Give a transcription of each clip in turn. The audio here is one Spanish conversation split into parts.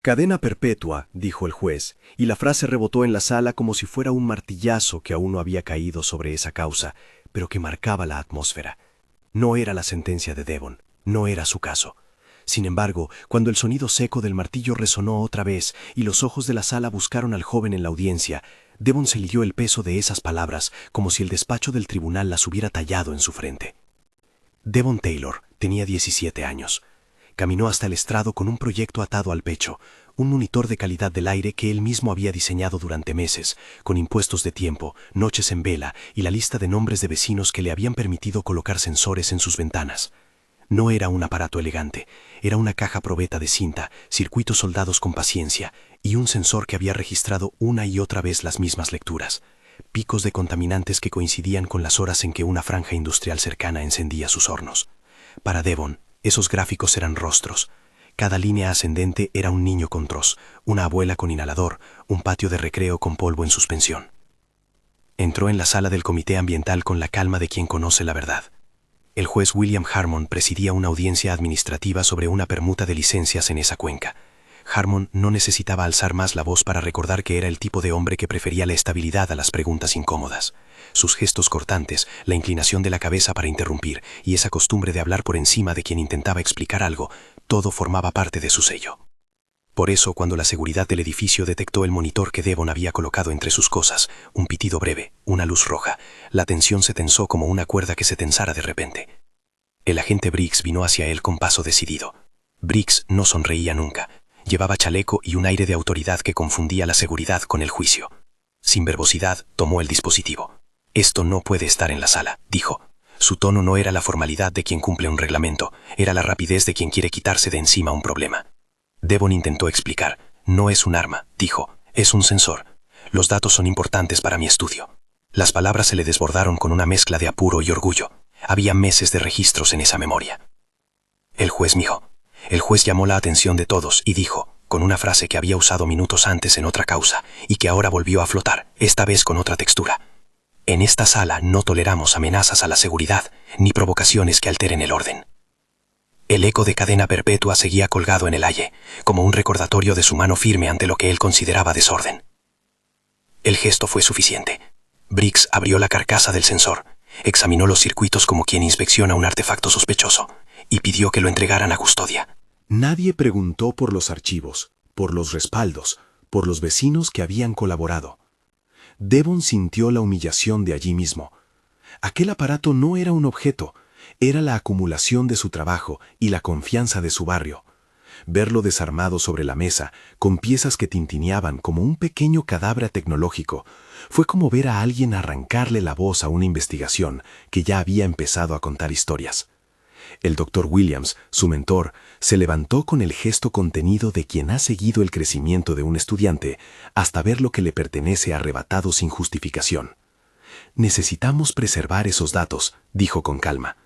Cadena perpetua, dijo el juez, y la frase rebotó en la sala como si fuera un martillazo que aún no había caído sobre esa causa, pero que marcaba la atmósfera. No era la sentencia de Devon, no era su caso. Sin embargo, cuando el sonido seco del martillo resonó otra vez y los ojos de la sala buscaron al joven en la audiencia, Devon se lidió el peso de esas palabras como si el despacho del tribunal las hubiera tallado en su frente. Devon Taylor tenía 17 años. Caminó hasta el estrado con un proyecto atado al pecho, un monitor de calidad del aire que él mismo había diseñado durante meses, con impuestos de tiempo, noches en vela y la lista de nombres de vecinos que le habían permitido colocar sensores en sus ventanas. No era un aparato elegante, era una caja probeta de cinta, circuitos soldados con paciencia y un sensor que había registrado una y otra vez las mismas lecturas, picos de contaminantes que coincidían con las horas en que una franja industrial cercana encendía sus hornos. Para Devon, esos gráficos eran rostros. Cada línea ascendente era un niño con tos, una abuela con inhalador, un patio de recreo con polvo en suspensión. Entró en la sala del comité ambiental con la calma de quien conoce la verdad. El juez William Harmon presidía una audiencia administrativa sobre una permuta de licencias en esa cuenca. Harmon no necesitaba alzar más la voz para recordar que era el tipo de hombre que prefería la estabilidad a las preguntas incómodas. Sus gestos cortantes, la inclinación de la cabeza para interrumpir y esa costumbre de hablar por encima de quien intentaba explicar algo, todo formaba parte de su sello. Por eso, cuando la seguridad del edificio detectó el monitor que Devon había colocado entre sus cosas, un pitido breve, una luz roja, la tensión se tensó como una cuerda que se tensara de repente. El agente Briggs vino hacia él con paso decidido. Briggs no sonreía nunca. Llevaba chaleco y un aire de autoridad que confundía la seguridad con el juicio. Sin verbosidad, tomó el dispositivo. «Esto no puede estar en la sala», dijo. Su tono no era la formalidad de quien cumple un reglamento, era la rapidez de quien quiere quitarse de encima un problema. Devon intentó explicar. «No es un arma», dijo, «es un sensor. Los datos son importantes para mi estudio». Las palabras se le desbordaron con una mezcla de apuro y orgullo. Había meses de registros en esa memoria. El juez mijó. El juez llamó la atención de todos y dijo, con una frase que había usado minutos antes en otra causa y que ahora volvió a flotar, esta vez con otra textura. «En esta sala no toleramos amenazas a la seguridad ni provocaciones que alteren el orden». El eco de cadena perpetua seguía colgado en el aire, como un recordatorio de su mano firme ante lo que él consideraba desorden. El gesto fue suficiente. Briggs abrió la carcasa del sensor, examinó los circuitos como quien inspecciona un artefacto sospechoso y pidió que lo entregaran a custodia. Nadie preguntó por los archivos, por los respaldos, por los vecinos que habían colaborado. Devon sintió la humillación de allí mismo. Aquel aparato no era un objeto, era la acumulación de su trabajo y la confianza de su barrio. Verlo desarmado sobre la mesa, con piezas que tintineaban como un pequeño cadáver tecnológico, fue como ver a alguien arrancarle la voz a una investigación que ya había empezado a contar historias. El Dr. Williams, su mentor, se levantó con el gesto contenido de quien ha seguido el crecimiento de un estudiante hasta ver lo que le pertenece arrebatado sin justificación. «Necesitamos preservar esos datos», dijo con calma.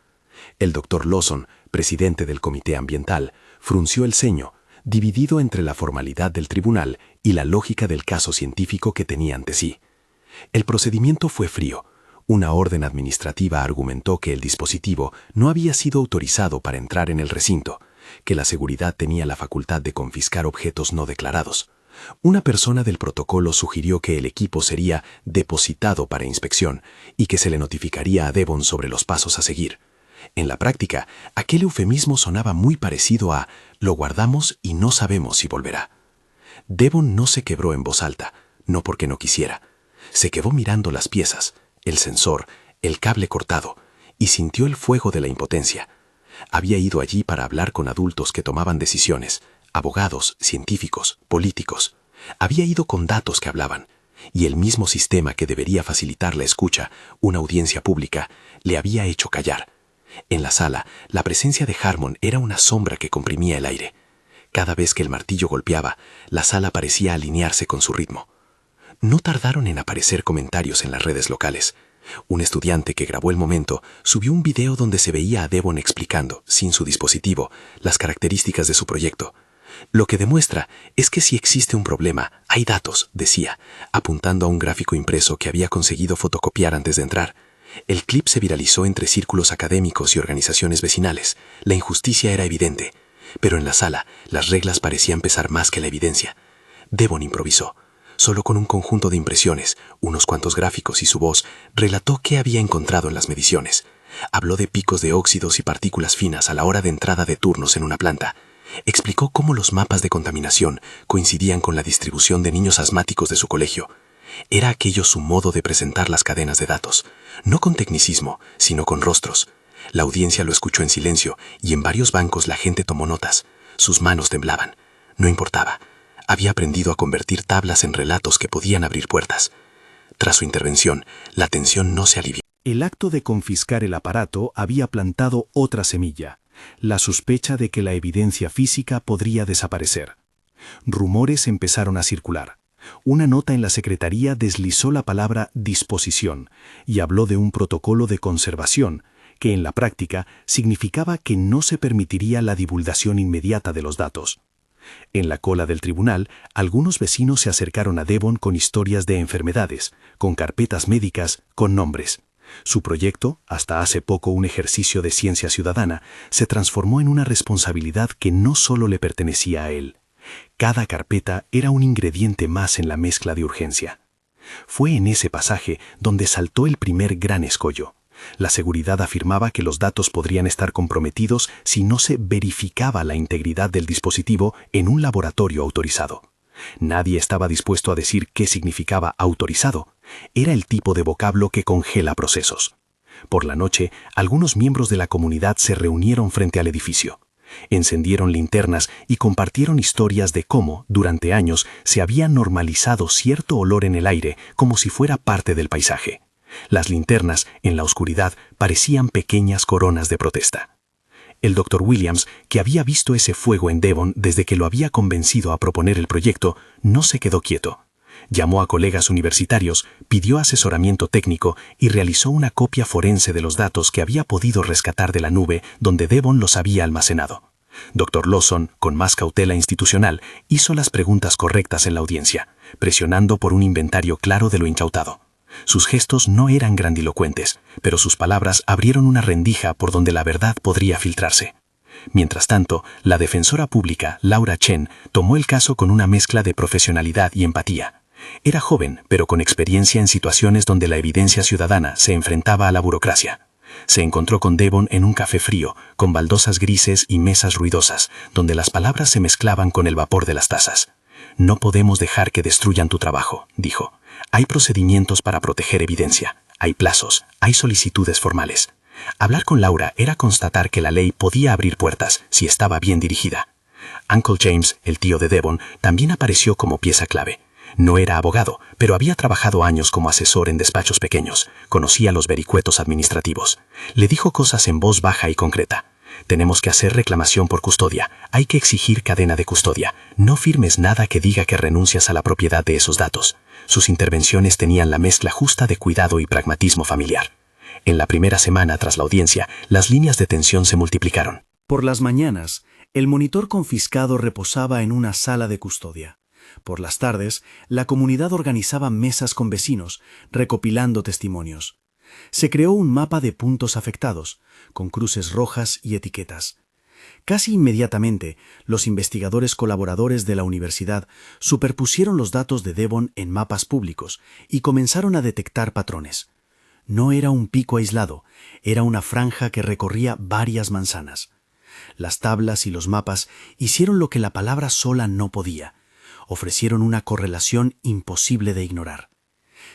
El Dr. Lawson, presidente del comité ambiental, frunció el ceño, dividido entre la formalidad del tribunal y la lógica del caso científico que tenía ante sí. El procedimiento fue frío. Una orden administrativa argumentó que el dispositivo no había sido autorizado para entrar en el recinto, que la seguridad tenía la facultad de confiscar objetos no declarados. Una persona del protocolo sugirió que el equipo sería depositado para inspección y que se le notificaría a Devon sobre los pasos a seguir. En la práctica, aquel eufemismo sonaba muy parecido a «lo guardamos y no sabemos si volverá». Devon no se quebró en voz alta, no porque no quisiera. Se quedó mirando las piezas, el sensor, el cable cortado, y sintió el fuego de la impotencia. Había ido allí para hablar con adultos que tomaban decisiones, abogados, científicos, políticos. Había ido con datos que hablaban, y el mismo sistema que debería facilitar la escucha, una audiencia pública, le había hecho callar. En la sala, la presencia de Harmon era una sombra que comprimía el aire. Cada vez que el martillo golpeaba, la sala parecía alinearse con su ritmo. No tardaron en aparecer comentarios en las redes locales. Un estudiante que grabó el momento subió un video donde se veía a Devon explicando, sin su dispositivo, las características de su proyecto. Lo que demuestra es que si existe un problema, hay datos, decía, apuntando a un gráfico impreso que había conseguido fotocopiar antes de entrar. El clip se viralizó entre círculos académicos y organizaciones vecinales. La injusticia era evidente. Pero en la sala, las reglas parecían pesar más que la evidencia. Devon improvisó. Solo con un conjunto de impresiones, unos cuantos gráficos y su voz, relató qué había encontrado en las mediciones. Habló de picos de óxidos y partículas finas a la hora de entrada de turnos en una planta. Explicó cómo los mapas de contaminación coincidían con la distribución de niños asmáticos de su colegio. Era aquello su modo de presentar las cadenas de datos, no con tecnicismo, sino con rostros. La audiencia lo escuchó en silencio y en varios bancos la gente tomó notas. Sus manos temblaban. No importaba. Había aprendido a convertir tablas en relatos que podían abrir puertas. Tras su intervención, la tensión no se alivió. El acto de confiscar el aparato había plantado otra semilla, la sospecha de que la evidencia física podría desaparecer. Rumores empezaron a circular. Una nota en la secretaría deslizó la palabra disposición y habló de un protocolo de conservación, que en la práctica significaba que no se permitiría la divulgación inmediata de los datos. En la cola del tribunal, algunos vecinos se acercaron a Devon con historias de enfermedades, con carpetas médicas, con nombres. Su proyecto, hasta hace poco un ejercicio de ciencia ciudadana, se transformó en una responsabilidad que no solo le pertenecía a él. Cada carpeta era un ingrediente más en la mezcla de urgencia. Fue en ese pasaje donde saltó el primer gran escollo. La seguridad afirmaba que los datos podrían estar comprometidos si no se verificaba la integridad del dispositivo en un laboratorio autorizado. Nadie estaba dispuesto a decir qué significaba autorizado. Era el tipo de vocablo que congela procesos. Por la noche, algunos miembros de la comunidad se reunieron frente al edificio. Encendieron linternas y compartieron historias de cómo, durante años, se había normalizado cierto olor en el aire como si fuera parte del paisaje. Las linternas, en la oscuridad, parecían pequeñas coronas de protesta. El Dr. Williams, que había visto ese fuego en Devon desde que lo había convencido a proponer el proyecto, no se quedó quieto. Llamó a colegas universitarios, pidió asesoramiento técnico y realizó una copia forense de los datos que había podido rescatar de la nube donde Devon los había almacenado. Dr. Lawson, con más cautela institucional, hizo las preguntas correctas en la audiencia, presionando por un inventario claro de lo incautado. Sus gestos no eran grandilocuentes, pero sus palabras abrieron una rendija por donde la verdad podría filtrarse. Mientras tanto, la defensora pública, Laura Chen, tomó el caso con una mezcla de profesionalidad y empatía. Era joven, pero con experiencia en situaciones donde la evidencia ciudadana se enfrentaba a la burocracia. Se encontró con Devon en un café frío, con baldosas grises y mesas ruidosas, donde las palabras se mezclaban con el vapor de las tazas. «No podemos dejar que destruyan tu trabajo», dijo. «Hay procedimientos para proteger evidencia, hay plazos, hay solicitudes formales». Hablar con Laura era constatar que la ley podía abrir puertas si estaba bien dirigida. Uncle James, el tío de Devon, también apareció como pieza clave. No era abogado, pero había trabajado años como asesor en despachos pequeños. Conocía los vericuetos administrativos. Le dijo cosas en voz baja y concreta. «Tenemos que hacer reclamación por custodia. Hay que exigir cadena de custodia. No firmes nada que diga que renuncias a la propiedad de esos datos». Sus intervenciones tenían la mezcla justa de cuidado y pragmatismo familiar. En la primera semana tras la audiencia, las líneas de tensión se multiplicaron. Por las mañanas, el monitor confiscado reposaba en una sala de custodia. Por las tardes, la comunidad organizaba mesas con vecinos, recopilando testimonios. Se creó un mapa de puntos afectados, con cruces rojas y etiquetas. Casi inmediatamente, los investigadores colaboradores de la universidad superpusieron los datos de Devon en mapas públicos y comenzaron a detectar patrones. No era un pico aislado, era una franja que recorría varias manzanas. Las tablas y los mapas hicieron lo que la palabra sola no podía. Ofrecieron una correlación imposible de ignorar.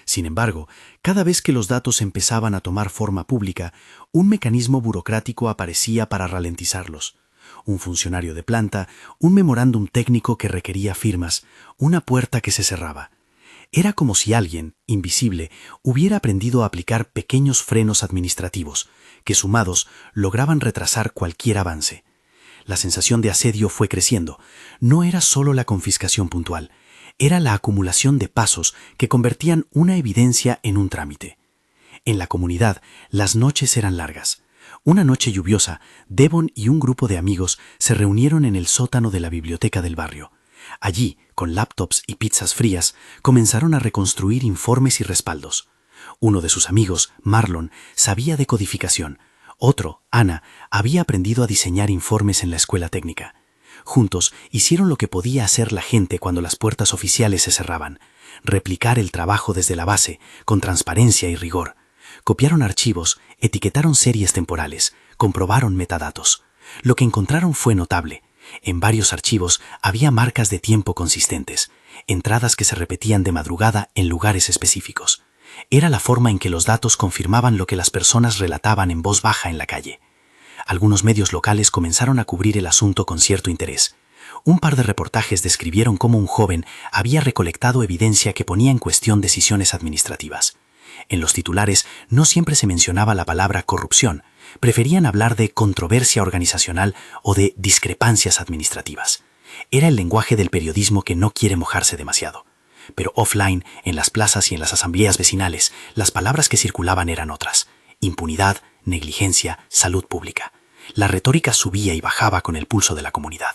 Sin embargo, cada vez que los datos empezaban a tomar forma pública, un mecanismo burocrático aparecía para ralentizarlos. Un funcionario de planta, un memorándum técnico que requería firmas, una puerta que se cerraba. Era como si alguien, invisible, hubiera aprendido a aplicar pequeños frenos administrativos, que sumados lograban retrasar cualquier avance. La sensación de asedio fue creciendo. No era solo la confiscación puntual, era la acumulación de pasos que convertían una evidencia en un trámite. En la comunidad, las noches eran largas. Una noche lluviosa, Devon y un grupo de amigos se reunieron en el sótano de la biblioteca del barrio. Allí, con laptops y pizzas frías, comenzaron a reconstruir informes y respaldos. Uno de sus amigos, Marlon, sabía de codificación. Otro, Ana, había aprendido a diseñar informes en la escuela técnica. Juntos hicieron lo que podía hacer la gente cuando las puertas oficiales se cerraban: replicar el trabajo desde la base, con transparencia y rigor. Copiaron archivos, etiquetaron series temporales, comprobaron metadatos. Lo que encontraron fue notable. En varios archivos había marcas de tiempo consistentes, entradas que se repetían de madrugada en lugares específicos. Era la forma en que los datos confirmaban lo que las personas relataban en voz baja en la calle. Algunos medios locales comenzaron a cubrir el asunto con cierto interés. Un par de reportajes describieron cómo un joven había recolectado evidencia que ponía en cuestión decisiones administrativas. En los titulares no siempre se mencionaba la palabra corrupción. Preferían hablar de controversia organizacional o de discrepancias administrativas. Era el lenguaje del periodismo que no quiere mojarse demasiado. Pero offline, en las plazas y en las asambleas vecinales, las palabras que circulaban eran otras: impunidad, negligencia, salud pública. La retórica subía y bajaba con el pulso de la comunidad.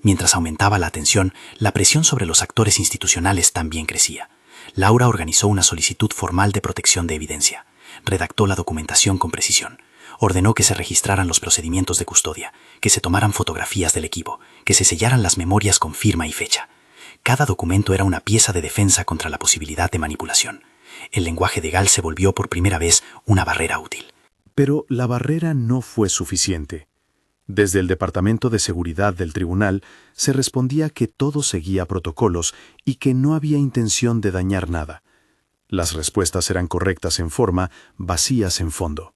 Mientras aumentaba la tensión, la presión sobre los actores institucionales también crecía. Laura organizó una solicitud formal de protección de evidencia. Redactó la documentación con precisión. Ordenó que se registraran los procedimientos de custodia, que se tomaran fotografías del equipo, que se sellaran las memorias con firma y fecha. Cada documento era una pieza de defensa contra la posibilidad de manipulación. El lenguaje legal se volvió por primera vez una barrera útil. Pero la barrera no fue suficiente. Desde el Departamento de Seguridad del Tribunal se respondía que todo seguía protocolos y que no había intención de dañar nada. Las respuestas eran correctas en forma, vacías en fondo.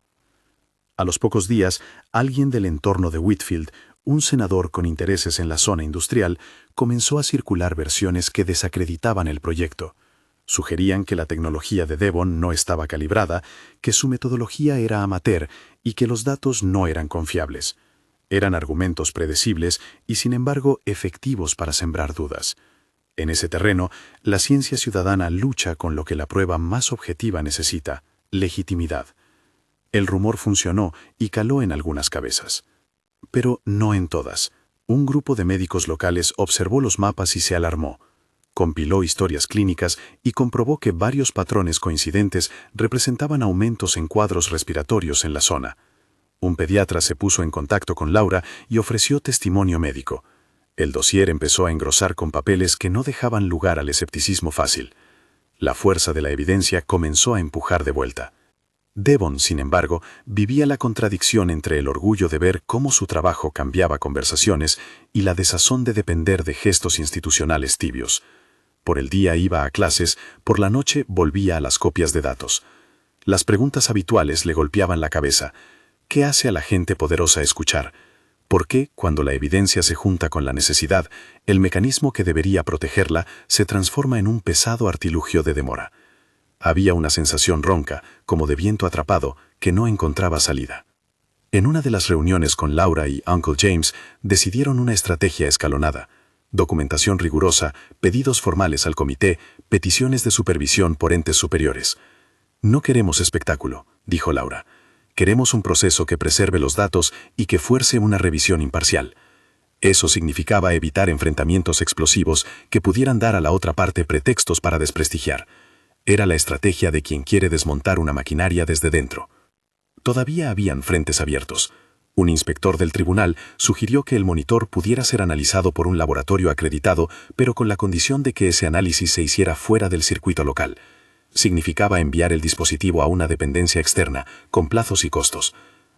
A los pocos días, alguien del entorno de Whitfield, un senador con intereses en la zona industrial, comenzó a circular versiones que desacreditaban el proyecto. Sugerían que la tecnología de Devon no estaba calibrada, que su metodología era amateur y que los datos no eran confiables. Eran argumentos predecibles y, sin embargo, efectivos para sembrar dudas. En ese terreno, la ciencia ciudadana lucha con lo que la prueba más objetiva necesita: legitimidad. El rumor funcionó y caló en algunas cabezas. Pero no en todas. Un grupo de médicos locales observó los mapas y se alarmó. Compiló historias clínicas y comprobó que varios patrones coincidentes representaban aumentos en cuadros respiratorios en la zona. Un pediatra se puso en contacto con Laura y ofreció testimonio médico. El dossier empezó a engrosar con papeles que no dejaban lugar al escepticismo fácil. La fuerza de la evidencia comenzó a empujar de vuelta. Devon, sin embargo, vivía la contradicción entre el orgullo de ver cómo su trabajo cambiaba conversaciones y la desazón de depender de gestos institucionales tibios. Por el día iba a clases, por la noche volvía a las copias de datos. Las preguntas habituales le golpeaban la cabeza. ¿Qué hace a la gente poderosa escuchar? ¿Por qué, cuando la evidencia se junta con la necesidad, el mecanismo que debería protegerla se transforma en un pesado artilugio de demora? Había una sensación ronca, como de viento atrapado, que no encontraba salida. En una de las reuniones con Laura y Uncle James, decidieron una estrategia escalonada: documentación rigurosa, pedidos formales al comité, peticiones de supervisión por entes superiores. «No queremos espectáculo», dijo Laura. «Queremos un proceso que preserve los datos y que fuerce una revisión imparcial». Eso significaba evitar enfrentamientos explosivos que pudieran dar a la otra parte pretextos para desprestigiar. Era la estrategia de quien quiere desmontar una maquinaria desde dentro. Todavía habían frentes abiertos. Un inspector del tribunal sugirió que el monitor pudiera ser analizado por un laboratorio acreditado, pero con la condición de que ese análisis se hiciera fuera del circuito local. Significaba enviar el dispositivo a una dependencia externa, con plazos y costos.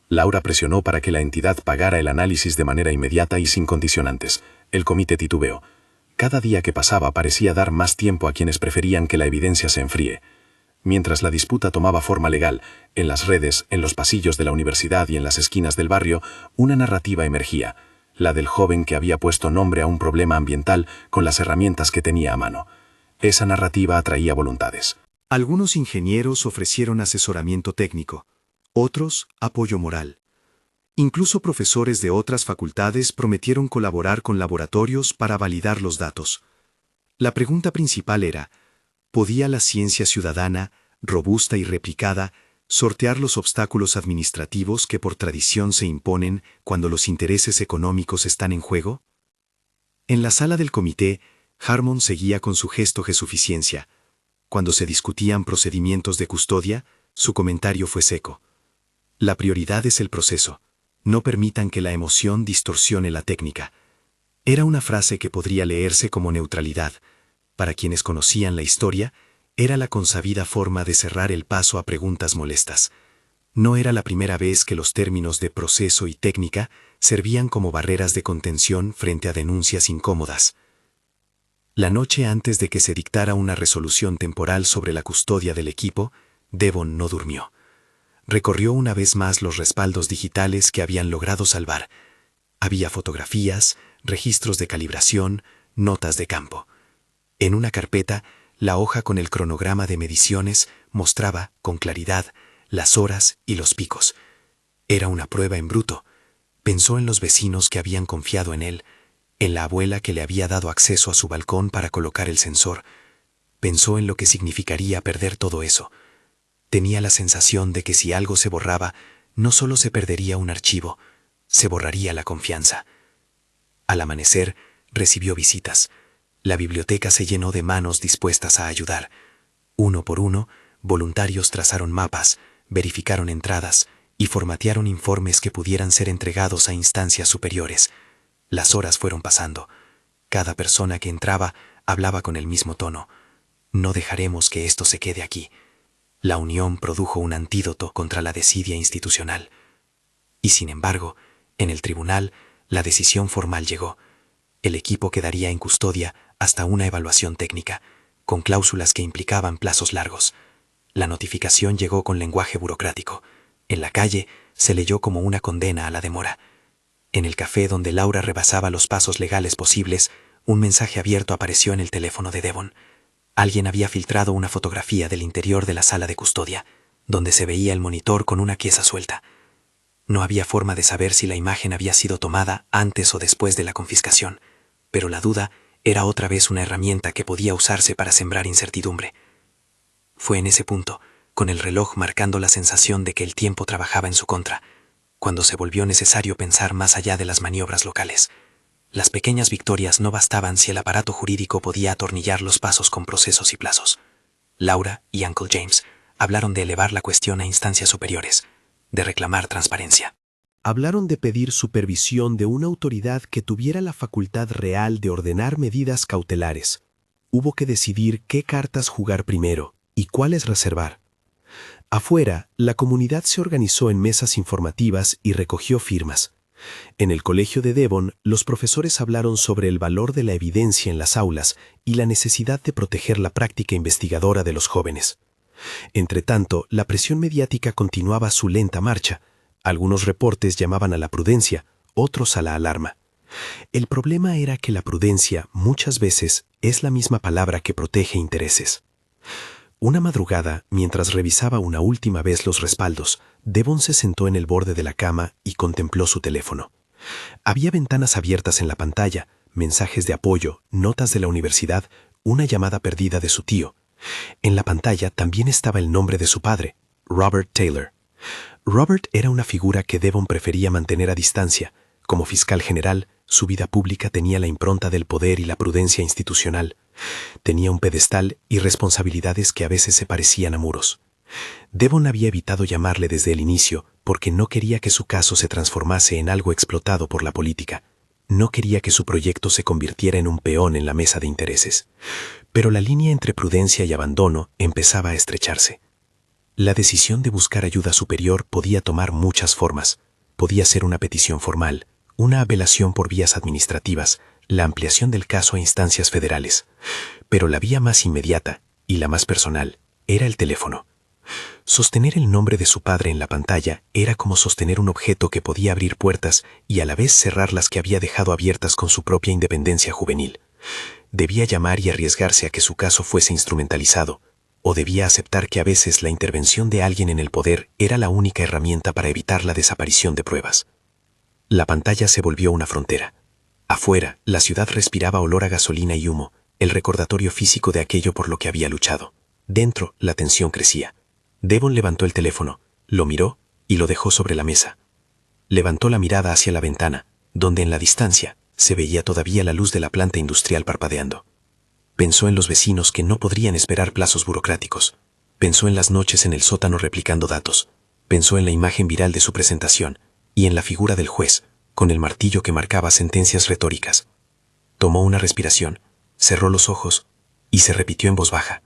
Laura presionó para que la entidad pagara el análisis de manera inmediata y sin condicionantes. El comité titubeó. Cada día que pasaba parecía dar más tiempo a quienes preferían que la evidencia se enfríe. Mientras la disputa tomaba forma legal, en las redes, en los pasillos de la universidad y en las esquinas del barrio, una narrativa emergía, la del joven que había puesto nombre a un problema ambiental con las herramientas que tenía a mano. Esa narrativa atraía voluntades. Algunos ingenieros ofrecieron asesoramiento técnico, otros apoyo moral. Incluso profesores de otras facultades prometieron colaborar con laboratorios para validar los datos. La pregunta principal era: ¿podía la ciencia ciudadana, robusta y replicada, sortear los obstáculos administrativos que por tradición se imponen cuando los intereses económicos están en juego? En la sala del comité, Harmon seguía con su gesto de suficiencia. Cuando se discutían procedimientos de custodia, su comentario fue seco. La prioridad es el proceso. No permitan que la emoción distorsione la técnica. Era una frase que podría leerse como neutralidad. Para quienes conocían la historia, era la consabida forma de cerrar el paso a preguntas molestas. No era la primera vez que los términos de proceso y técnica servían como barreras de contención frente a denuncias incómodas. La noche antes de que se dictara una resolución temporal sobre la custodia del equipo, Devon no durmió. Recorrió una vez más los respaldos digitales que habían logrado salvar. Había fotografías, registros de calibración, notas de campo. En una carpeta, la hoja con el cronograma de mediciones mostraba, con claridad, las horas y los picos. Era una prueba en bruto. Pensó en los vecinos que habían confiado en él, en la abuela que le había dado acceso a su balcón para colocar el sensor. Pensó en lo que significaría perder todo eso. Tenía la sensación de que si algo se borraba, no solo se perdería un archivo, se borraría la confianza. Al amanecer, recibió visitas. La biblioteca se llenó de manos dispuestas a ayudar. Uno por uno, voluntarios trazaron mapas, verificaron entradas y formatearon informes que pudieran ser entregados a instancias superiores. Las horas fueron pasando. Cada persona que entraba hablaba con el mismo tono. No dejaremos que esto se quede aquí. La unión produjo un antídoto contra la desidia institucional. Y sin embargo, en el tribunal, la decisión formal llegó. El equipo quedaría en custodia hasta una evaluación técnica, con cláusulas que implicaban plazos largos. La notificación llegó con lenguaje burocrático. En la calle se leyó como una condena a la demora. En el café donde Laura rebasaba los pasos legales posibles, un mensaje abierto apareció en el teléfono de Devon. Alguien había filtrado una fotografía del interior de la sala de custodia, donde se veía el monitor con una pieza suelta. No había forma de saber si la imagen había sido tomada antes o después de la confiscación, pero la duda era otra vez una herramienta que podía usarse para sembrar incertidumbre. Fue en ese punto, con el reloj marcando la sensación de que el tiempo trabajaba en su contra, cuando se volvió necesario pensar más allá de las maniobras locales. Las pequeñas victorias no bastaban si el aparato jurídico podía atornillar los pasos con procesos y plazos. Laura y Uncle James hablaron de elevar la cuestión a instancias superiores, de reclamar transparencia. Hablaron de pedir supervisión de una autoridad que tuviera la facultad real de ordenar medidas cautelares. Hubo que decidir qué cartas jugar primero y cuáles reservar. Afuera, la comunidad se organizó en mesas informativas y recogió firmas. En el colegio de Devon, los profesores hablaron sobre el valor de la evidencia en las aulas y la necesidad de proteger la práctica investigadora de los jóvenes. Entretanto, la presión mediática continuaba su lenta marcha. Algunos reportes llamaban a la prudencia, otros a la alarma. El problema era que la prudencia, muchas veces, es la misma palabra que protege intereses. Una madrugada, mientras revisaba una última vez los respaldos, Devon se sentó en el borde de la cama y contempló su teléfono. Había ventanas abiertas en la pantalla, mensajes de apoyo, notas de la universidad, una llamada perdida de su tío. En la pantalla también estaba el nombre de su padre, Robert Taylor. Robert era una figura que Devon prefería mantener a distancia. Como fiscal general, su vida pública tenía la impronta del poder y la prudencia institucional. Tenía un pedestal y responsabilidades que a veces se parecían a muros. Devon había evitado llamarle desde el inicio porque no quería que su caso se transformase en algo explotado por la política. No quería que su proyecto se convirtiera en un peón en la mesa de intereses. Pero la línea entre prudencia y abandono empezaba a estrecharse. La decisión de buscar ayuda superior podía tomar muchas formas. Podía ser una petición formal, una apelación por vías administrativas, la ampliación del caso a instancias federales. Pero la vía más inmediata, y la más personal, era el teléfono. Sostener el nombre de su padre en la pantalla era como sostener un objeto que podía abrir puertas y a la vez cerrar las que había dejado abiertas con su propia independencia juvenil. Debía llamar y arriesgarse a que su caso fuese instrumentalizado, o debía aceptar que a veces la intervención de alguien en el poder era la única herramienta para evitar la desaparición de pruebas. La pantalla se volvió una frontera. Afuera, la ciudad respiraba olor a gasolina y humo, el recordatorio físico de aquello por lo que había luchado. Dentro, la tensión crecía. Devon levantó el teléfono, lo miró y lo dejó sobre la mesa. Levantó la mirada hacia la ventana, donde en la distancia se veía todavía la luz de la planta industrial parpadeando. Pensó en los vecinos que no podrían esperar plazos burocráticos. Pensó en las noches en el sótano replicando datos. Pensó en la imagen viral de su presentación y en la figura del juez, con el martillo que marcaba sentencias retóricas. Tomó una respiración, cerró los ojos y se repitió en voz baja.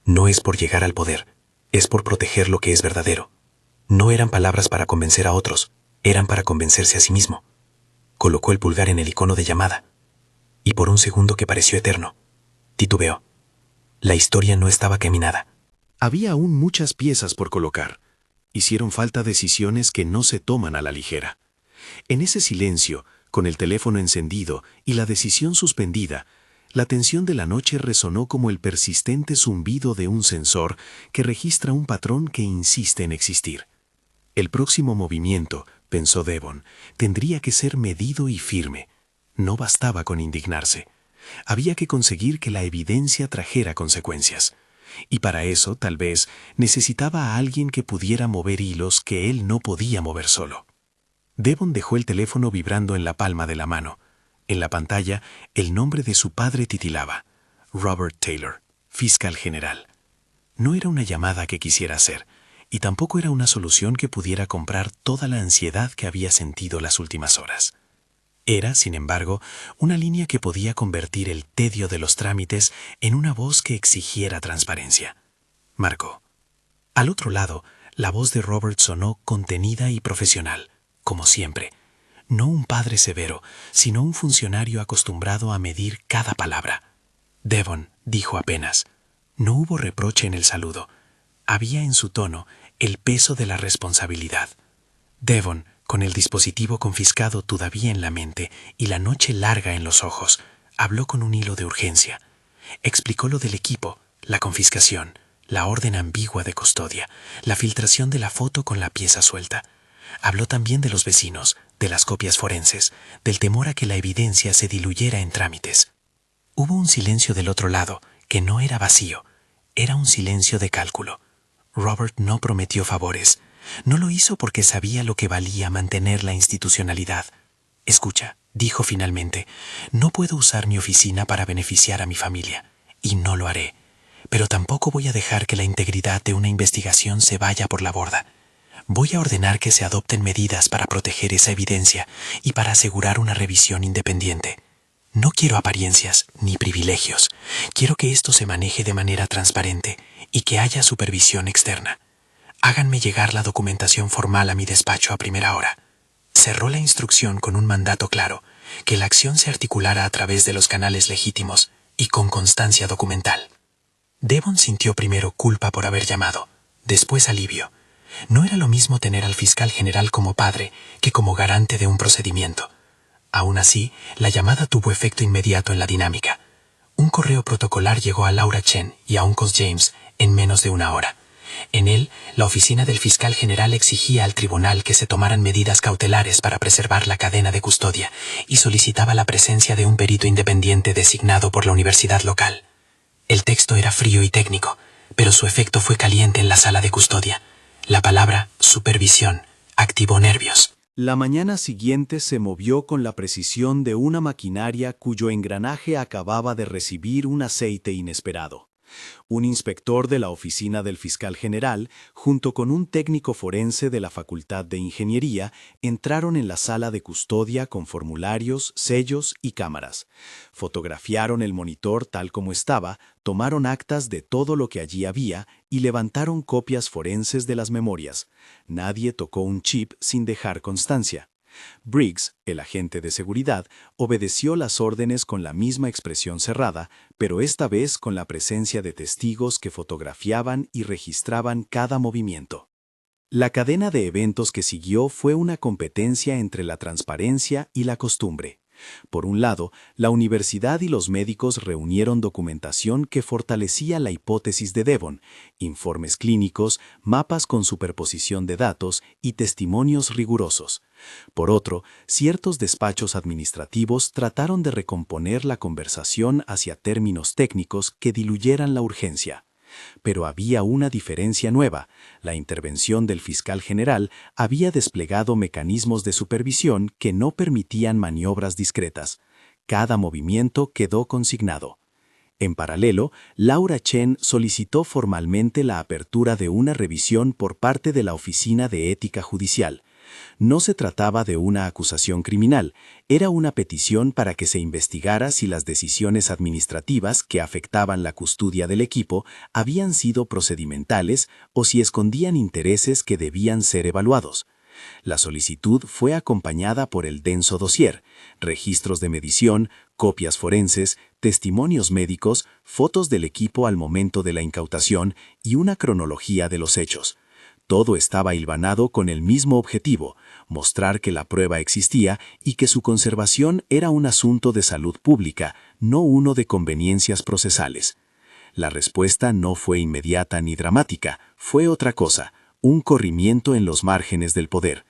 No es por llegar al poder, es por proteger lo que es verdadero. No eran palabras para convencer a otros, eran para convencerse a sí mismo. Colocó el pulgar en el icono de llamada, y por un segundo que pareció eterno, titubeó. La historia no estaba caminada. Había aún muchas piezas por colocar. Hicieron falta decisiones que no se toman a la ligera. En ese silencio, con el teléfono encendido y la decisión suspendida, la tensión de la noche resonó como el persistente zumbido de un sensor que registra un patrón que insiste en existir. El próximo movimiento, pensó Devon, tendría que ser medido y firme. No bastaba con indignarse. Había que conseguir que la evidencia trajera consecuencias. Y para eso, tal vez, necesitaba a alguien que pudiera mover hilos que él no podía mover solo. Devon dejó el teléfono vibrando en la palma de la mano. En la pantalla, el nombre de su padre titilaba: Robert Taylor, fiscal general. No era una llamada que quisiera hacer, y tampoco era una solución que pudiera comprar toda la ansiedad que había sentido las últimas horas. Era, sin embargo, una línea que podía convertir el tedio de los trámites en una voz que exigiera transparencia. Marcó. Al otro lado, la voz de Robert sonó contenida y profesional, como siempre. No un padre severo, sino un funcionario acostumbrado a medir cada palabra. Devon, dijo apenas. No hubo reproche en el saludo. Había en su tono el peso de la responsabilidad. Devon, con el dispositivo confiscado todavía en la mente y la noche larga en los ojos, habló con un hilo de urgencia. Explicó lo del equipo, la confiscación, la orden ambigua de custodia, la filtración de la foto con la pieza suelta. Habló también de los vecinos, de las copias forenses, del temor a que la evidencia se diluyera en trámites. Hubo un silencio del otro lado, que no era vacío, era un silencio de cálculo. Robert no prometió favores. No lo hizo porque sabía lo que valía mantener la institucionalidad. Escucha, dijo finalmente, no puedo usar mi oficina para beneficiar a mi familia, y no lo haré. Pero tampoco voy a dejar que la integridad de una investigación se vaya por la borda. Voy a ordenar que se adopten medidas para proteger esa evidencia y para asegurar una revisión independiente. No quiero apariencias ni privilegios. Quiero que esto se maneje de manera transparente y que haya supervisión externa. Háganme llegar la documentación formal a mi despacho a primera hora. Cerró la instrucción con un mandato claro, que la acción se articulara a través de los canales legítimos y con constancia documental. Devon sintió primero culpa por haber llamado, después alivio. No era lo mismo tener al fiscal general como padre que como garante de un procedimiento. Aún así, la llamada tuvo efecto inmediato en la dinámica. Un correo protocolar llegó a Laura Chen y a Uncles James en menos de una hora. En él, la oficina del fiscal general exigía al tribunal que se tomaran medidas cautelares para preservar la cadena de custodia y solicitaba la presencia de un perito independiente designado por la universidad local. El texto era frío y técnico, pero su efecto fue caliente en la sala de custodia. La palabra supervisión activó nervios. La mañana siguiente se movió con la precisión de una maquinaria cuyo engranaje acababa de recibir un aceite inesperado. Un inspector de la oficina del fiscal general, junto con un técnico forense de la Facultad de Ingeniería, entraron en la sala de custodia con formularios, sellos y cámaras. Fotografiaron el monitor tal como estaba, tomaron actas de todo lo que allí había y levantaron copias forenses de las memorias. Nadie tocó un chip sin dejar constancia. Briggs, el agente de seguridad, obedeció las órdenes con la misma expresión cerrada, pero esta vez con la presencia de testigos que fotografiaban y registraban cada movimiento. La cadena de eventos que siguió fue una competencia entre la transparencia y la costumbre. Por un lado, la universidad y los médicos reunieron documentación que fortalecía la hipótesis de Devon, informes clínicos, mapas con superposición de datos y testimonios rigurosos. Por otro, ciertos despachos administrativos trataron de recomponer la conversación hacia términos técnicos que diluyeran la urgencia. Pero había una diferencia nueva. La intervención del fiscal general había desplegado mecanismos de supervisión que no permitían maniobras discretas. Cada movimiento quedó consignado. En paralelo, Laura Chen solicitó formalmente la apertura de una revisión por parte de la Oficina de Ética Judicial. No se trataba de una acusación criminal, era una petición para que se investigara si las decisiones administrativas que afectaban la custodia del equipo habían sido procedimentales o si escondían intereses que debían ser evaluados. La solicitud fue acompañada por el denso dossier, registros de medición, copias forenses, testimonios médicos, fotos del equipo al momento de la incautación y una cronología de los hechos. Todo estaba hilvanado con el mismo objetivo, mostrar que la prueba existía y que su conservación era un asunto de salud pública, no uno de conveniencias procesales. La respuesta no fue inmediata ni dramática, fue otra cosa, un corrimiento en los márgenes del poder.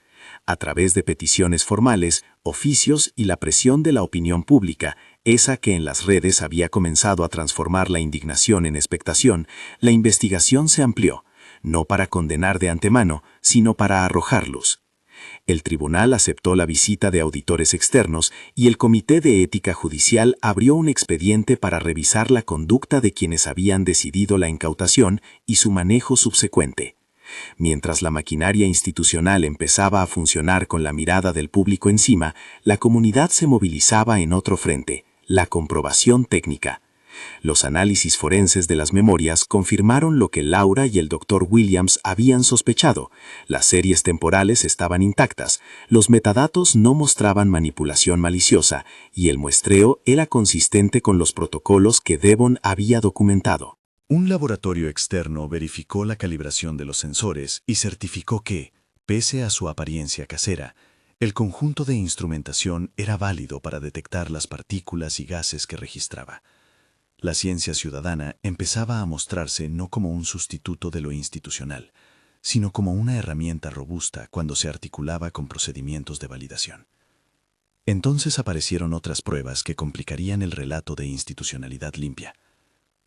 A través de peticiones formales, oficios y la presión de la opinión pública, esa que en las redes había comenzado a transformar la indignación en expectación, la investigación se amplió, no para condenar de antemano, sino para arrojar luz. El tribunal aceptó la visita de auditores externos y el Comité de Ética Judicial abrió un expediente para revisar la conducta de quienes habían decidido la incautación y su manejo subsecuente. Mientras la maquinaria institucional empezaba a funcionar con la mirada del público encima, la comunidad se movilizaba en otro frente, la comprobación técnica. Los análisis forenses de las memorias confirmaron lo que Laura y el Dr. Williams habían sospechado. Las series temporales estaban intactas, los metadatos no mostraban manipulación maliciosa y el muestreo era consistente con los protocolos que Devon había documentado. Un laboratorio externo verificó la calibración de los sensores y certificó que, pese a su apariencia casera, el conjunto de instrumentación era válido para detectar las partículas y gases que registraba. La ciencia ciudadana empezaba a mostrarse no como un sustituto de lo institucional, sino como una herramienta robusta cuando se articulaba con procedimientos de validación. Entonces aparecieron otras pruebas que complicarían el relato de institucionalidad limpia.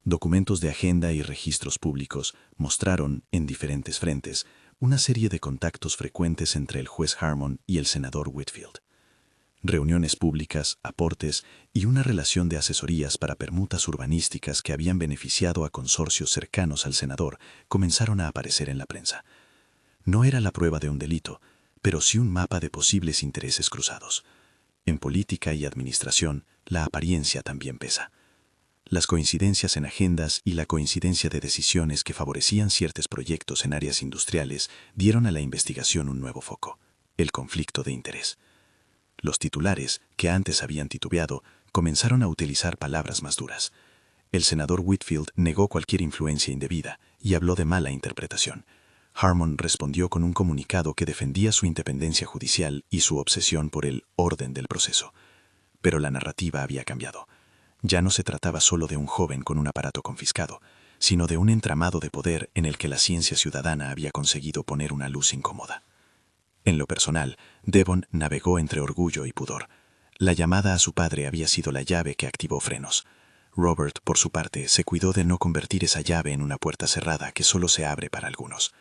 Documentos de agenda y registros públicos mostraron, en diferentes frentes, una serie de contactos frecuentes entre el juez Harmon y el senador Whitfield. Reuniones públicas, aportes y una relación de asesorías para permutas urbanísticas que habían beneficiado a consorcios cercanos al senador comenzaron a aparecer en la prensa. No era la prueba de un delito, pero sí un mapa de posibles intereses cruzados. En política y administración, la apariencia también pesa. Las coincidencias en agendas y la coincidencia de decisiones que favorecían ciertos proyectos en áreas industriales dieron a la investigación un nuevo foco, el conflicto de interés. Los titulares, que antes habían titubeado, comenzaron a utilizar palabras más duras. El senador Whitfield negó cualquier influencia indebida y habló de mala interpretación. Harmon respondió con un comunicado que defendía su independencia judicial y su obsesión por el orden del proceso. Pero la narrativa había cambiado. Ya no se trataba solo de un joven con un aparato confiscado, sino de un entramado de poder en el que la ciencia ciudadana había conseguido poner una luz incómoda. En lo personal, Devon navegó entre orgullo y pudor. La llamada a su padre había sido la llave que activó frenos. Robert, por su parte, se cuidó de no convertir esa llave en una puerta cerrada que solo se abre para algunos.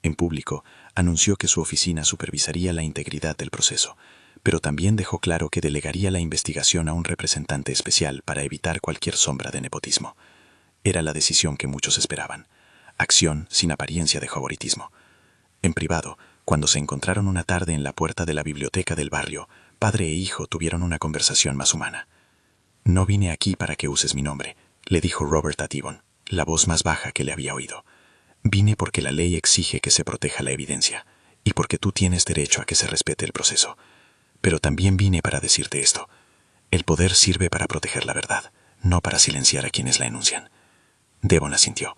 En público, anunció que su oficina supervisaría la integridad del proceso, pero también dejó claro que delegaría la investigación a un representante especial para evitar cualquier sombra de nepotismo. Era la decisión que muchos esperaban. Acción sin apariencia de favoritismo. En privado, cuando se encontraron una tarde en la puerta de la biblioteca del barrio, padre e hijo tuvieron una conversación más humana. «No vine aquí para que uses mi nombre», le dijo Robert a Devon, la voz más baja que le había oído. «Vine porque la ley exige que se proteja la evidencia, y porque tú tienes derecho a que se respete el proceso. Pero también vine para decirte esto. El poder sirve para proteger la verdad, no para silenciar a quienes la enuncian». Devon asintió.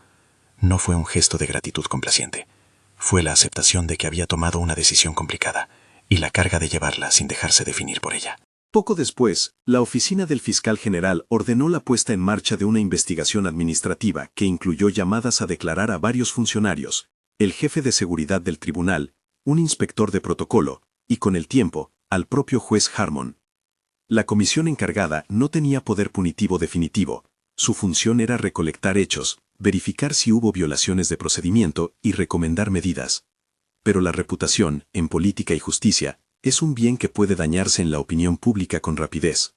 No fue un gesto de gratitud complaciente. Fue la aceptación de que había tomado una decisión complicada y la carga de llevarla sin dejarse definir por ella. Poco después, la oficina del fiscal general ordenó la puesta en marcha de una investigación administrativa que incluyó llamadas a declarar a varios funcionarios, el jefe de seguridad del tribunal, un inspector de protocolo y, con el tiempo, al propio juez Harmon. La comisión encargada no tenía poder punitivo definitivo. Su función era recolectar hechos, verificar si hubo violaciones de procedimiento y recomendar medidas. Pero la reputación, en política y justicia, es un bien que puede dañarse en la opinión pública con rapidez.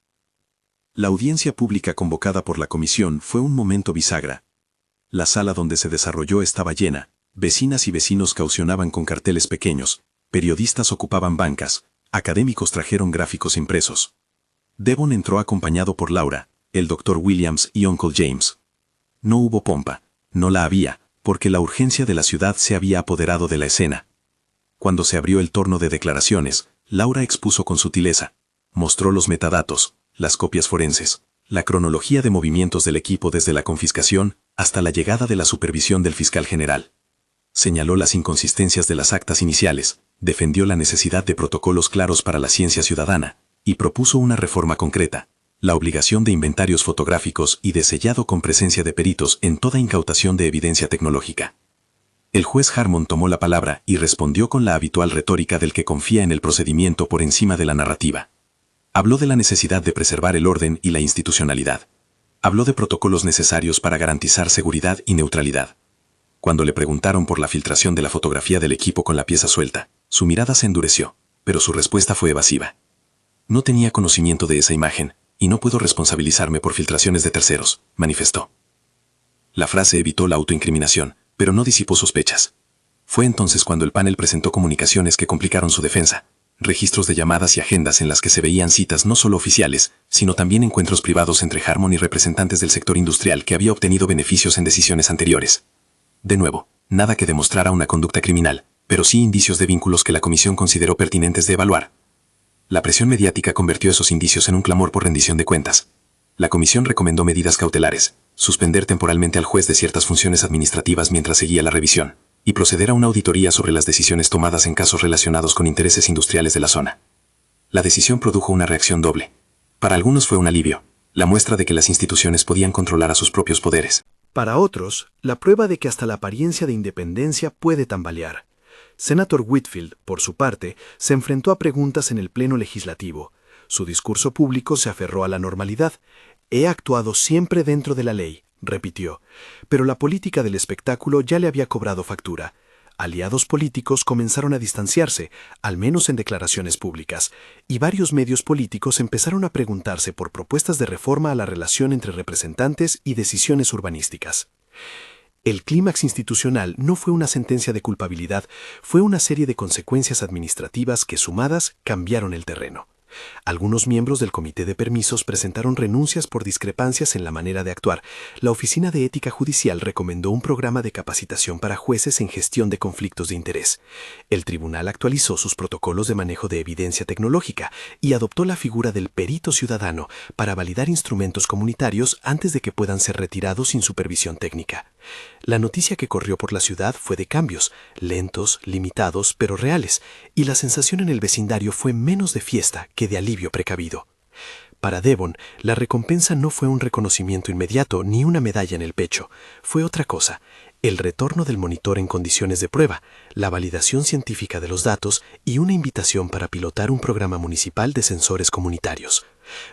La audiencia pública convocada por la comisión fue un momento bisagra. La sala donde se desarrolló estaba llena, vecinas y vecinos caucionaban con carteles pequeños: Periodistas ocupaban bancas, académicos trajeron gráficos impresos. Devon entró acompañado por Laura, el Dr. Williams y Uncle James. No hubo pompa, no la había, porque la urgencia de la ciudad se había apoderado de la escena. Cuando se abrió el torno de declaraciones, Laura expuso con sutileza. Mostró los metadatos, las copias forenses, la cronología de movimientos del equipo desde la confiscación hasta la llegada de la supervisión del fiscal general. Señaló las inconsistencias de las actas iniciales, defendió la necesidad de protocolos claros para la ciencia ciudadana, y propuso una reforma concreta, la obligación de inventarios fotográficos y de sellado con presencia de peritos en toda incautación de evidencia tecnológica. El juez Harmon tomó la palabra y respondió con la habitual retórica del que confía en el procedimiento por encima de la narrativa. Habló de la necesidad de preservar el orden y la institucionalidad. Habló de protocolos necesarios para garantizar seguridad y neutralidad. Cuando le preguntaron por la filtración de la fotografía del equipo con la pieza suelta, su mirada se endureció, pero su respuesta fue evasiva. No tenía conocimiento de esa imagen, y no puedo responsabilizarme por filtraciones de terceros, manifestó. La frase evitó la autoincriminación, pero no disipó sospechas. Fue entonces cuando el panel presentó comunicaciones que complicaron su defensa, registros de llamadas y agendas en las que se veían citas no solo oficiales, sino también encuentros privados entre Harmon y representantes del sector industrial que había obtenido beneficios en decisiones anteriores. De nuevo, nada que demostrara una conducta criminal, pero sí indicios de vínculos que la comisión consideró pertinentes de evaluar. La presión mediática convirtió esos indicios en un clamor por rendición de cuentas. La comisión recomendó medidas cautelares, suspender temporalmente al juez de ciertas funciones administrativas mientras seguía la revisión, y proceder a una auditoría sobre las decisiones tomadas en casos relacionados con intereses industriales de la zona. La decisión produjo una reacción doble. Para algunos fue un alivio, la muestra de que las instituciones podían controlar a sus propios poderes. Para otros, la prueba de que hasta la apariencia de independencia puede tambalear. Senator Whitfield, por su parte, se enfrentó a preguntas en el Pleno Legislativo. Su discurso público se aferró a la normalidad. He actuado siempre dentro de la ley, repitió. Pero la política del espectáculo ya le había cobrado factura. Aliados políticos comenzaron a distanciarse, al menos en declaraciones públicas, y varios medios políticos empezaron a preguntarse por propuestas de reforma a la relación entre representantes y decisiones urbanísticas. El clímax institucional no fue una sentencia de culpabilidad, fue una serie de consecuencias administrativas que, sumadas, cambiaron el terreno. Algunos miembros del Comité de Permisos presentaron renuncias por discrepancias en la manera de actuar. La Oficina de Ética Judicial recomendó un programa de capacitación para jueces en gestión de conflictos de interés. El tribunal actualizó sus protocolos de manejo de evidencia tecnológica y adoptó la figura del perito ciudadano para validar instrumentos comunitarios antes de que puedan ser retirados sin supervisión técnica. La noticia que corrió por la ciudad fue de cambios, lentos, limitados, pero reales, y la sensación en el vecindario fue menos de fiesta que de alivio precavido. Para Devon, la recompensa no fue un reconocimiento inmediato ni una medalla en el pecho, fue otra cosa, el retorno del monitor en condiciones de prueba, la validación científica de los datos y una invitación para pilotar un programa municipal de sensores comunitarios.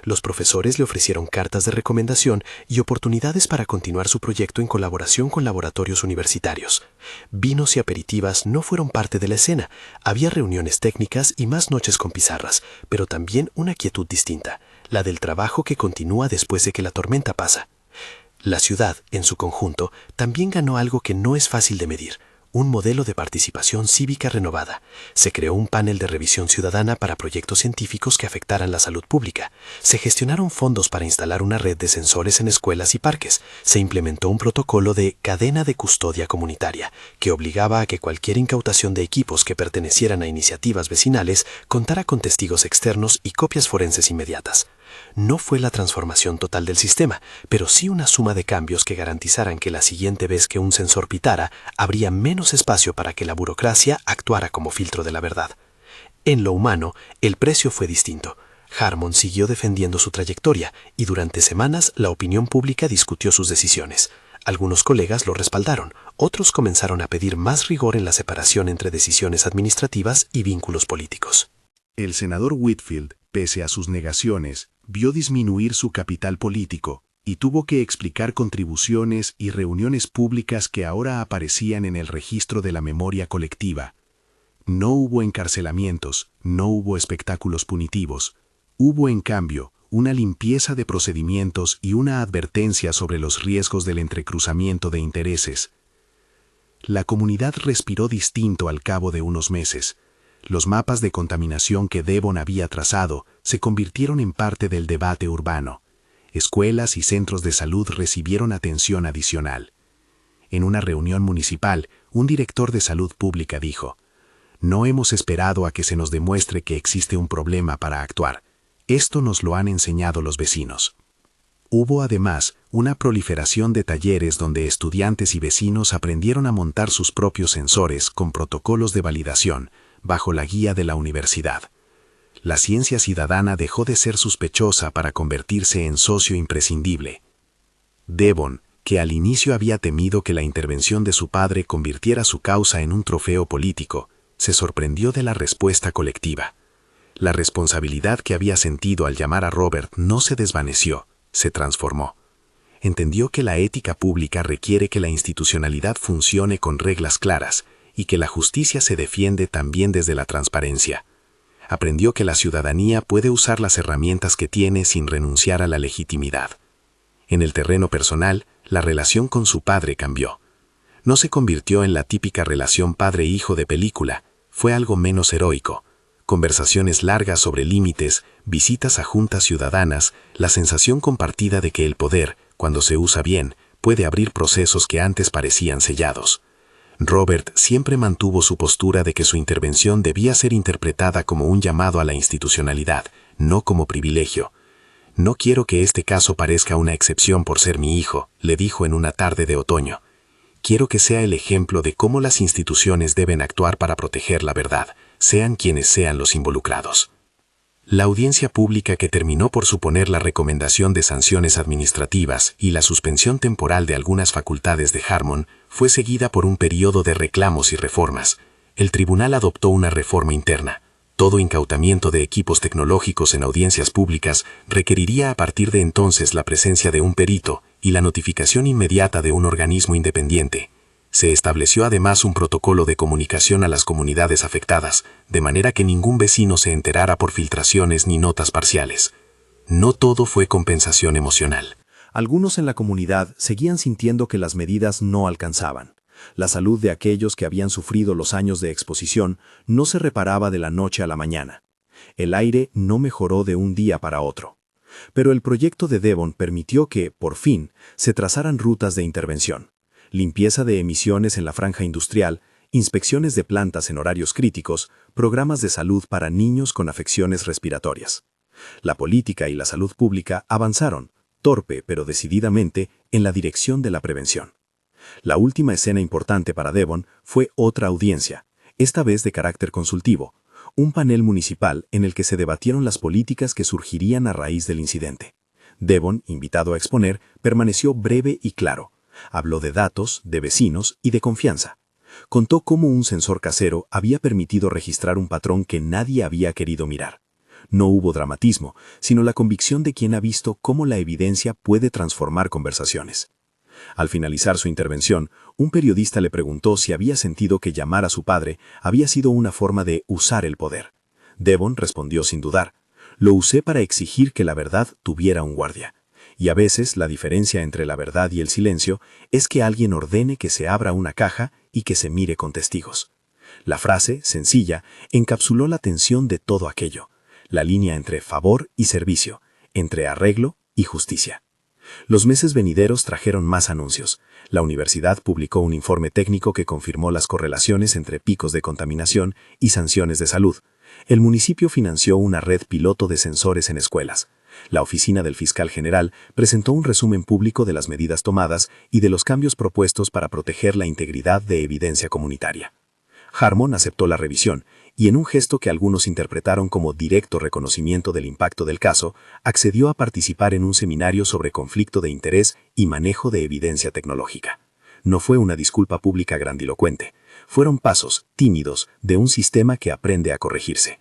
Los profesores le ofrecieron cartas de recomendación y oportunidades para continuar su proyecto en colaboración con laboratorios universitarios. Vinos y aperitivas no fueron parte de la escena, había reuniones técnicas y más noches con pizarras, pero también una quietud distinta, la del trabajo que continúa después de que la tormenta pasa. La ciudad, en su conjunto, también ganó algo que no es fácil de medir. Un modelo de participación cívica renovada. Se creó un panel de revisión ciudadana para proyectos científicos que afectaran la salud pública. Se gestionaron fondos para instalar una red de sensores en escuelas y parques. Se implementó un protocolo de cadena de custodia comunitaria, que obligaba a que cualquier incautación de equipos que pertenecieran a iniciativas vecinales contara con testigos externos y copias forenses inmediatas. No fue la transformación total del sistema, pero sí una suma de cambios que garantizaran que la siguiente vez que un sensor pitara, habría menos espacio para que la burocracia actuara como filtro de la verdad. En lo humano, el precio fue distinto. Harmon siguió defendiendo su trayectoria y durante semanas la opinión pública discutió sus decisiones. Algunos colegas lo respaldaron, otros comenzaron a pedir más rigor en la separación entre decisiones administrativas y vínculos políticos. El senador Whitfield, pese a sus negaciones, vio disminuir su capital político y tuvo que explicar contribuciones y reuniones públicas que ahora aparecían en el registro de la memoria colectiva. No hubo encarcelamientos, no hubo espectáculos punitivos. Hubo, en cambio, una limpieza de procedimientos y una advertencia sobre los riesgos del entrecruzamiento de intereses. La comunidad respiró distinto al cabo de unos meses. Los mapas de contaminación que Devon había trazado se convirtieron en parte del debate urbano. Escuelas y centros de salud recibieron atención adicional. En una reunión municipal, un director de salud pública dijo: «No hemos esperado a que se nos demuestre que existe un problema para actuar. Esto nos lo han enseñado los vecinos». Hubo además una proliferación de talleres donde estudiantes y vecinos aprendieron a montar sus propios sensores con protocolos de validación, bajo la guía de la universidad. La ciencia ciudadana dejó de ser sospechosa para convertirse en socio imprescindible. Devon, que al inicio había temido que la intervención de su padre convirtiera su causa en un trofeo político, se sorprendió de la respuesta colectiva. La responsabilidad que había sentido al llamar a Robert no se desvaneció, se transformó. Entendió que la ética pública requiere que la institucionalidad funcione con reglas claras y que la justicia se defiende también desde la transparencia. Aprendió que la ciudadanía puede usar las herramientas que tiene sin renunciar a la legitimidad. En el terreno personal, la relación con su padre cambió. No se convirtió en la típica relación padre-hijo de película, fue algo menos heroico. Conversaciones largas sobre límites, visitas a juntas ciudadanas, la sensación compartida de que el poder, cuando se usa bien, puede abrir procesos que antes parecían sellados. Robert siempre mantuvo su postura de que su intervención debía ser interpretada como un llamado a la institucionalidad, no como privilegio. «No quiero que este caso parezca una excepción por ser mi hijo», le dijo en una tarde de otoño. «Quiero que sea el ejemplo de cómo las instituciones deben actuar para proteger la verdad, sean quienes sean los involucrados». La audiencia pública, que terminó por suponer la recomendación de sanciones administrativas y la suspensión temporal de algunas facultades de Harmon, fue seguida por un periodo de reclamos y reformas. El tribunal adoptó una reforma interna. Todo incautamiento de equipos tecnológicos en audiencias públicas requeriría a partir de entonces la presencia de un perito y la notificación inmediata de un organismo independiente. Se estableció además un protocolo de comunicación a las comunidades afectadas, de manera que ningún vecino se enterara por filtraciones ni notas parciales. No todo fue compensación emocional. Algunos en la comunidad seguían sintiendo que las medidas no alcanzaban. La salud de aquellos que habían sufrido los años de exposición no se reparaba de la noche a la mañana. El aire no mejoró de un día para otro. Pero el proyecto de Devon permitió que, por fin, se trazaran rutas de intervención. Limpieza de emisiones en la franja industrial, inspecciones de plantas en horarios críticos, programas de salud para niños con afecciones respiratorias. La política y la salud pública avanzaron, torpe pero decididamente, en la dirección de la prevención. La última escena importante para Devon fue otra audiencia, esta vez de carácter consultivo, un panel municipal en el que se debatieron las políticas que surgirían a raíz del incidente. Devon, invitado a exponer, permaneció breve y claro. Habló de datos, de vecinos y de confianza. Contó cómo un sensor casero había permitido registrar un patrón que nadie había querido mirar. No hubo dramatismo, sino la convicción de quien ha visto cómo la evidencia puede transformar conversaciones. Al finalizar su intervención, un periodista le preguntó si había sentido que llamar a su padre había sido una forma de usar el poder. Devon respondió sin dudar: «Lo usé para exigir que la verdad tuviera un guardia. Y a veces la diferencia entre la verdad y el silencio es que alguien ordene que se abra una caja y que se mire con testigos». La frase, sencilla, encapsuló la tensión de todo aquello, la línea entre favor y servicio, entre arreglo y justicia. Los meses venideros trajeron más anuncios. La universidad publicó un informe técnico que confirmó las correlaciones entre picos de contaminación y sanciones de salud. El municipio financió una red piloto de sensores en escuelas. La oficina del fiscal general presentó un resumen público de las medidas tomadas y de los cambios propuestos para proteger la integridad de evidencia comunitaria. Harmon aceptó la revisión y, en un gesto que algunos interpretaron como directo reconocimiento del impacto del caso, accedió a participar en un seminario sobre conflicto de interés y manejo de evidencia tecnológica. No fue una disculpa pública grandilocuente, fueron pasos tímidos de un sistema que aprende a corregirse.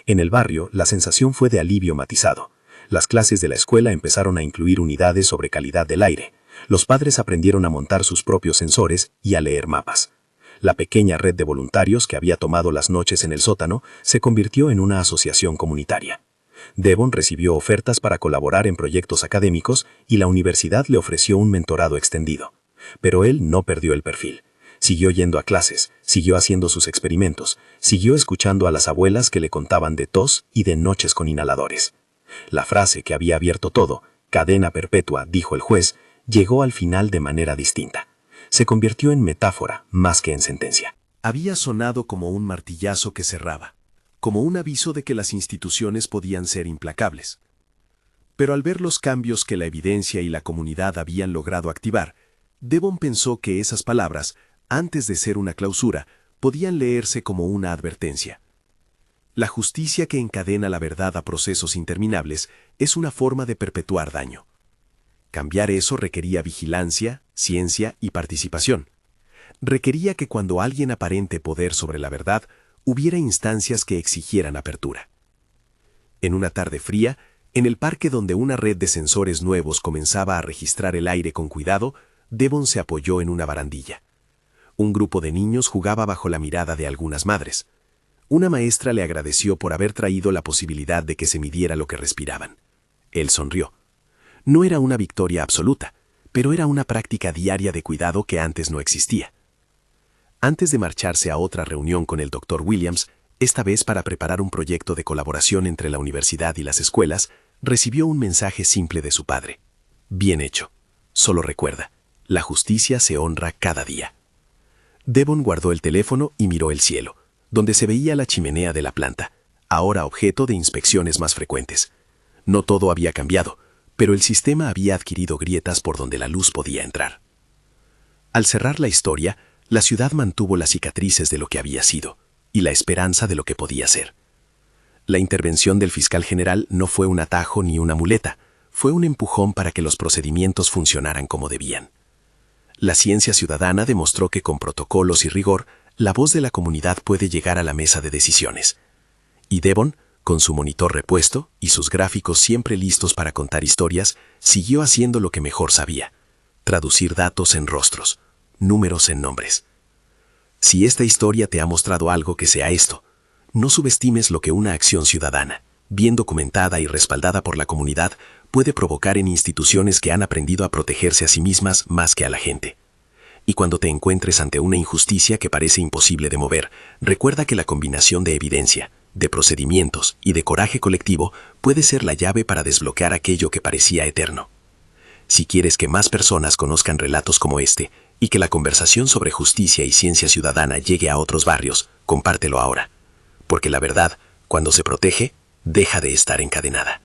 En el barrio, la sensación fue de alivio matizado. Las clases de la escuela empezaron a incluir unidades sobre calidad del aire. Los padres aprendieron a montar sus propios sensores y a leer mapas. La pequeña red de voluntarios que había tomado las noches en el sótano se convirtió en una asociación comunitaria. Devon recibió ofertas para colaborar en proyectos académicos y la universidad le ofreció un mentorado extendido. Pero él no perdió el perfil. Siguió yendo a clases, siguió haciendo sus experimentos, siguió escuchando a las abuelas que le contaban de tos y de noches con inhaladores. La frase que había abierto todo, cadena perpetua, dijo el juez, llegó al final de manera distinta. Se convirtió en metáfora más que en sentencia. Había sonado como un martillazo que cerraba, como un aviso de que las instituciones podían ser implacables. Pero al ver los cambios que la evidencia y la comunidad habían logrado activar, Devon pensó que esas palabras, antes de ser una clausura, podían leerse como una advertencia. La justicia que encadena la verdad a procesos interminables es una forma de perpetuar daño. Cambiar eso requería vigilancia, ciencia y participación. Requería que cuando alguien aparente poder sobre la verdad, hubiera instancias que exigieran apertura. En una tarde fría, en el parque donde una red de sensores nuevos comenzaba a registrar el aire con cuidado, Devon se apoyó en una barandilla. Un grupo de niños jugaba bajo la mirada de algunas madres. Una maestra le agradeció por haber traído la posibilidad de que se midiera lo que respiraban. Él sonrió. No era una victoria absoluta, pero era una práctica diaria de cuidado que antes no existía. Antes de marcharse a otra reunión con el Dr. Williams, esta vez para preparar un proyecto de colaboración entre la universidad y las escuelas, recibió un mensaje simple de su padre. Bien hecho. Solo recuerda, la justicia se honra cada día. Devon guardó el teléfono y miró el cielo, donde se veía la chimenea de la planta, ahora objeto de inspecciones más frecuentes. No todo había cambiado, pero el sistema había adquirido grietas por donde la luz podía entrar. Al cerrar la historia, la ciudad mantuvo las cicatrices de lo que había sido y la esperanza de lo que podía ser. La intervención del fiscal general no fue un atajo ni una muleta, fue un empujón para que los procedimientos funcionaran como debían. La ciencia ciudadana demostró que con protocolos y rigor, la voz de la comunidad puede llegar a la mesa de decisiones. Y Devon, con su monitor repuesto y sus gráficos siempre listos para contar historias, siguió haciendo lo que mejor sabía: traducir datos en rostros, números en nombres. Si esta historia te ha mostrado algo, que sea esto. No subestimes lo que una acción ciudadana, bien documentada y respaldada por la comunidad, puede provocar en instituciones que han aprendido a protegerse a sí mismas más que a la gente. Y cuando te encuentres ante una injusticia que parece imposible de mover, recuerda que la combinación de evidencia, de procedimientos y de coraje colectivo puede ser la llave para desbloquear aquello que parecía eterno. Si quieres que más personas conozcan relatos como este y que la conversación sobre justicia y ciencia ciudadana llegue a otros barrios, compártelo ahora. Porque la verdad, cuando se protege, deja de estar encadenada.